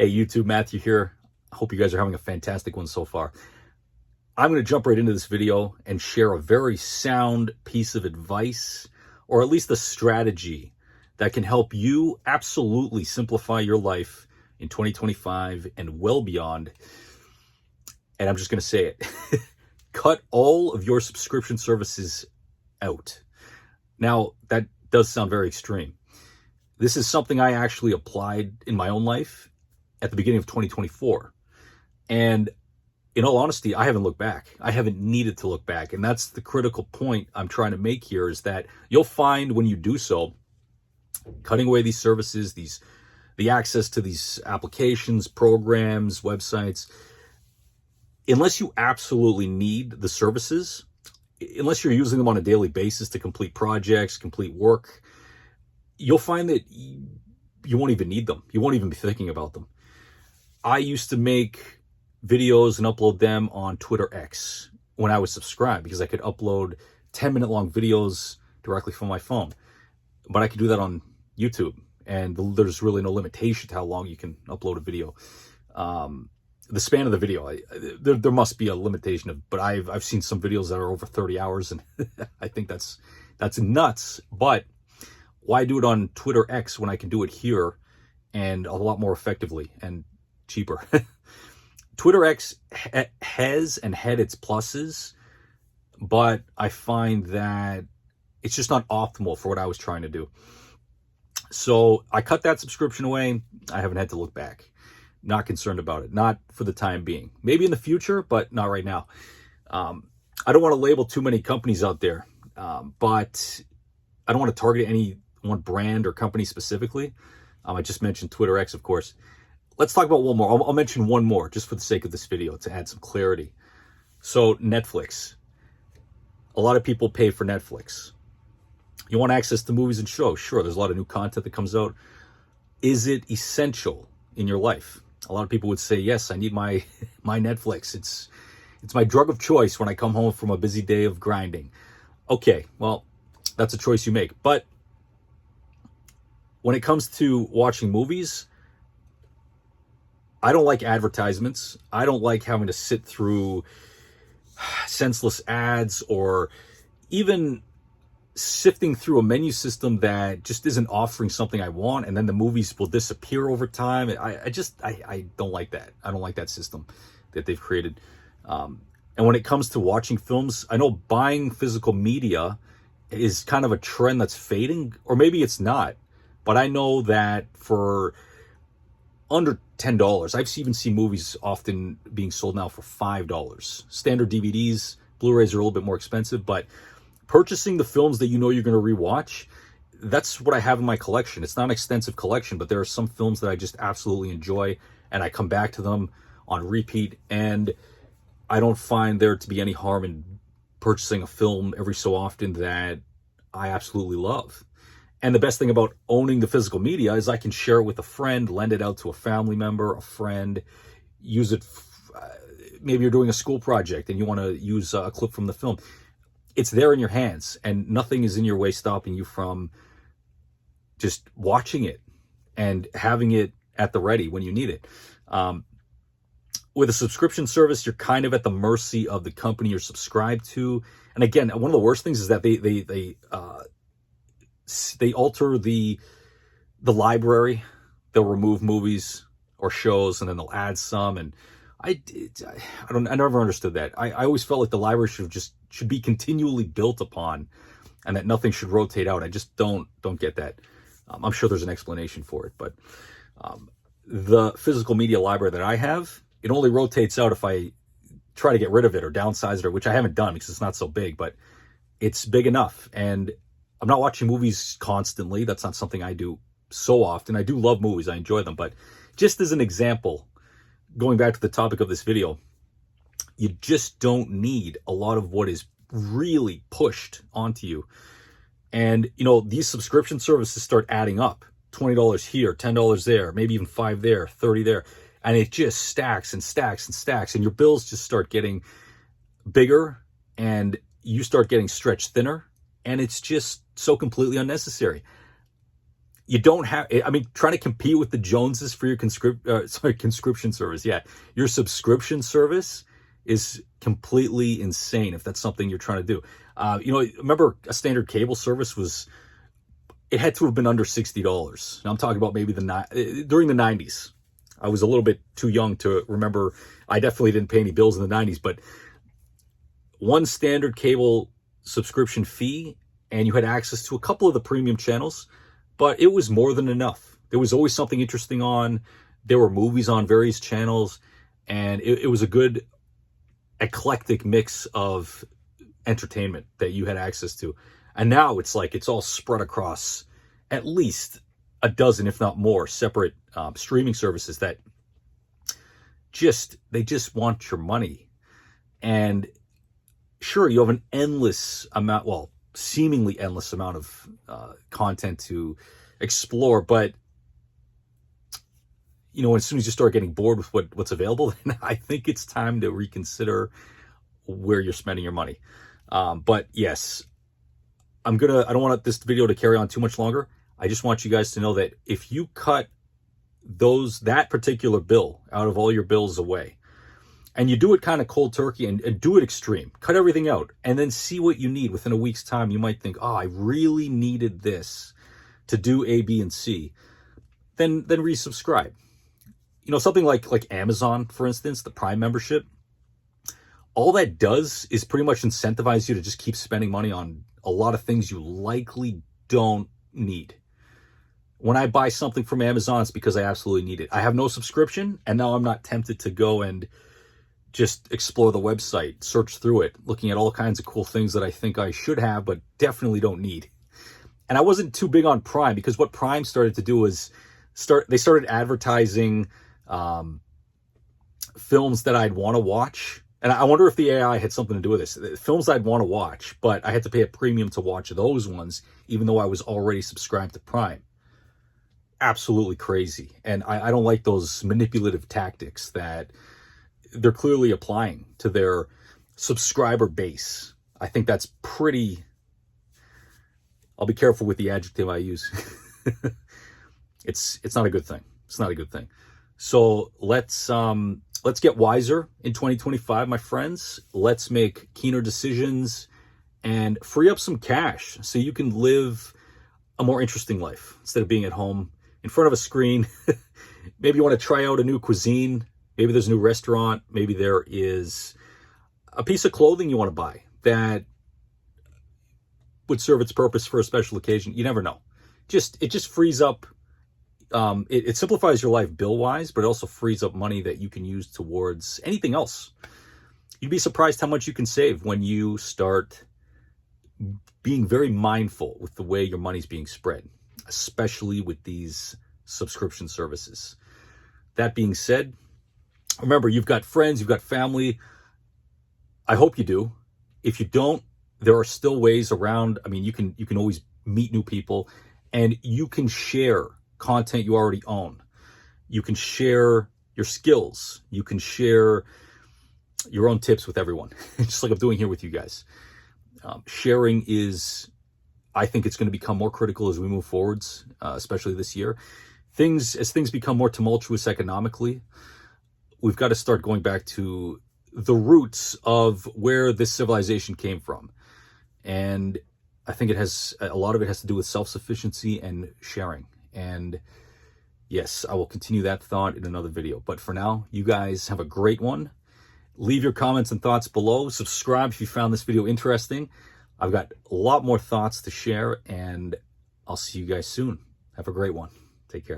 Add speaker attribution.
Speaker 1: Hey, YouTube, Matthew here. I hope you guys are having a fantastic one so far. I'm going to jump right into this video and share a very sound piece of advice, or at least a strategy that can help you absolutely simplify your life in 2025 and well beyond. And I'm just going to say it. Cut all of your subscription services out. Now, that does sound very extreme. This is something I actually applied in my own life at the beginning of 2024. And in all honesty, I haven't looked back. I haven't needed to look back. And that's the critical point I'm trying to make here, is that you'll find when you do so, cutting away these services, the access to these applications, programs, websites, unless you absolutely need the services, unless you're using them on a daily basis to complete projects, complete work, you'll find that you won't even need them. You won't even be thinking about them. I used to make videos and upload them on Twitter X when I was subscribed, because I could upload 10-minute long videos directly from my phone. But I could do that on YouTube, and there's really no limitation to how long you can upload a video. The span of the video, there must be a limitation but I've seen some videos that are over 30 hours, and I think that's nuts. But why do it on Twitter X when I can do it here and a lot more effectively and cheaper? Twitter X has and had its pluses, but I find that it's just not optimal for what I was trying to do. So I cut that subscription away. I haven't had to look back. Not concerned about it. Not for the time being. Maybe in the future, but not right now. I don't want to label too many companies out there, but I don't want to target any one brand or company specifically. I just mentioned Twitter X, of course. Let's talk about one more. I'll mention one more just for the sake of this video to add some clarity. So Netflix. A lot of people pay for Netflix. You want access to movies and shows. Sure, there's a lot of new content that comes out. Is it essential in your life? A lot of people would say, yes, I need my Netflix. It's my drug of choice when I come home from a busy day of grinding. Okay, well, that's a choice you make. But when it comes to watching movies, I don't like advertisements. I don't like having to sit through senseless ads, or even sifting through a menu system that just isn't offering something I want, and then the movies will disappear over time. I don't like that. I don't like that system that they've created. And when it comes to watching films, I know buying physical media is kind of a trend that's fading, or maybe it's not. But I know that for under $10, I've even seen movies often being sold now for $5. Standard DVDs, Blu-rays are a little bit more expensive, but purchasing the films that you know you're going to rewatch, that's what I have in my collection. It's not an extensive collection, but there are some films that I just absolutely enjoy, and I come back to them on repeat, and I don't find there to be any harm in purchasing a film every so often that I absolutely love. And the best thing about owning the physical media is I can share it with a friend, lend it out to a family member, a friend, use it. Maybe you're doing a school project and you want to use a clip from the film. It's there in your hands, and nothing is in your way stopping you from just watching it and having it at the ready when you need it. With a subscription service, you're kind of at the mercy of the company you're subscribed to. And again, one of the worst things is that they alter the library. They'll remove movies or shows, and then they'll add some. And I never understood that. I always felt like the library should be continually built upon, and that nothing should rotate out. I just don't get that. I'm sure there's an explanation for it, but the physical media library that I have, it only rotates out if I try to get rid of it or downsize it, or which I haven't done because it's not so big, but it's big enough. And I'm not watching movies constantly. That's not something I do so often. I do love movies. I enjoy them. But just as an example, going back to the topic of this video, you just don't need a lot of what is really pushed onto you. And, these subscription services start adding up. $20 here, $10 there, maybe even $5 there, $30 there. And it just stacks and stacks and stacks. And your bills just start getting bigger, and you start getting stretched thinner. And it's just so completely unnecessary. you don't have, I mean, trying to compete with the Joneses for your conscription service. Yeah. Your subscription service is completely insane if that's something you're trying to do. You know, remember a standard cable service it had to have been under $60. Now I'm talking about maybe during the 90s. I was a little bit too young to remember. I definitely didn't pay any bills in the 90s, but one standard cable subscription fee, and you had access to a couple of the premium channels, but it was more than enough. There was always something interesting on. There were movies on various channels, and it was a good eclectic mix of entertainment that you had access to. And now it's like it's all spread across at least a dozen, if not more, separate streaming services that they just want your money. And sure, you have an endless amount, well, seemingly endless amount of content to explore, but you know, as soon as you start getting bored with what's available, then I think it's time to reconsider where you're spending your money. But yes, I don't want this video to carry on too much longer. I just want you guys to know that if you cut that particular bill out of all your bills away, and you do it kind of cold turkey and do it extreme, cut everything out, and then see what you need within a week's time, you might think, oh, I really needed this to do A, B, and C. Then resubscribe. You know, something like Amazon, for instance, the Prime membership, all that does is pretty much incentivize you to just keep spending money on a lot of things you likely don't need. When I buy something from Amazon, it's because I absolutely need it. I have no subscription, and now I'm not tempted to go and just explore the website, search through it, looking at all kinds of cool things that I think I should have, but definitely don't need. And I wasn't too big on Prime, because what Prime started to do was they started advertising films that I'd want to watch. And I wonder if the AI had something to do with this. Films I'd want to watch, but I had to pay a premium to watch those ones, even though I was already subscribed to Prime. Absolutely crazy. And I don't like those manipulative tactics that they're clearly applying to their subscriber base. I think that's pretty... I'll be careful with the adjective I use. It's not a good thing. It's not a good thing. So let's get wiser in 2025, my friends. Let's make keener decisions and free up some cash so you can live a more interesting life instead of being at home in front of a screen. Maybe you want to try out a new cuisine. Maybe there's a new restaurant. Maybe there is a piece of clothing you want to buy that would serve its purpose for a special occasion. You never know. It just frees up. It simplifies your life bill-wise, but it also frees up money that you can use towards anything else. You'd be surprised how much you can save when you start being very mindful with the way your money's being spread, especially with these subscription services. That being said, remember, you've got friends, you've got family. I hope you do. If you don't, there are still ways around. I mean, you can always meet new people, and you can share content you already own. You can share your skills. You can share your own tips with everyone, just like I'm doing here with you guys. Sharing is, I think it's going to become more critical as we move forwards, especially this year. As things become more tumultuous economically, we've got to start going back to the roots of where this civilization came from. And I think a lot of it has to do with self-sufficiency and sharing. And yes, I will continue that thought in another video. But for now, you guys have a great one. Leave your comments and thoughts below. Subscribe if you found this video interesting. I've got a lot more thoughts to share, and I'll see you guys soon. Have a great one. Take care.